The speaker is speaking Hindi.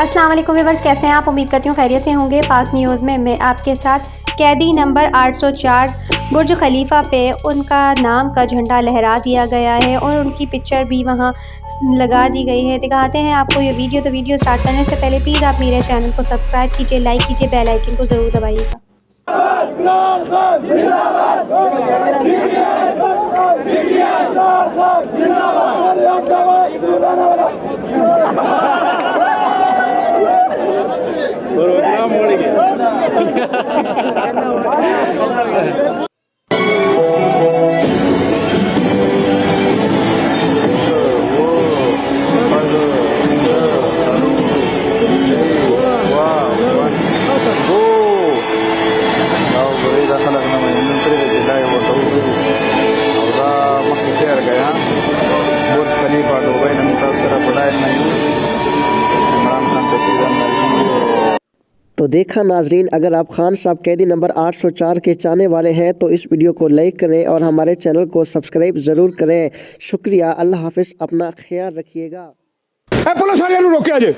अस्सलाम वालेकुम व्यूअर्स, कैसे हैं आप? उम्मीद करती हूँ खैरियत से होंगे। पाक न्यूज़ में मैं आपके साथ कैदी नंबर 804 बुर्ज खलीफा पे उनका नाम का झंडा लहरा दिया गया है और उनकी पिक्चर भी वहाँ लगा दी गई है। दिखाते हैं आपको ये वीडियो। तो वीडियो स्टार्ट करने से पहले प्लीज़ आप मेरे चैनल को सब्सक्राइब कीजिए, लाइक कीजिए, बेल आइकन को ज़रूर दबाइएगा। तो देखा नाजरीन, अगर आप खान साहब कैदी नंबर 804 के चाहने वाले हैं तो इस वीडियो को लाइक करें और हमारे चैनल को सब्सक्राइब ज़रूर करें। शुक्रिया। अल्लाह हाफिज़। अपना ख्याल रखिएगा। पुलिस वाले रोके अजे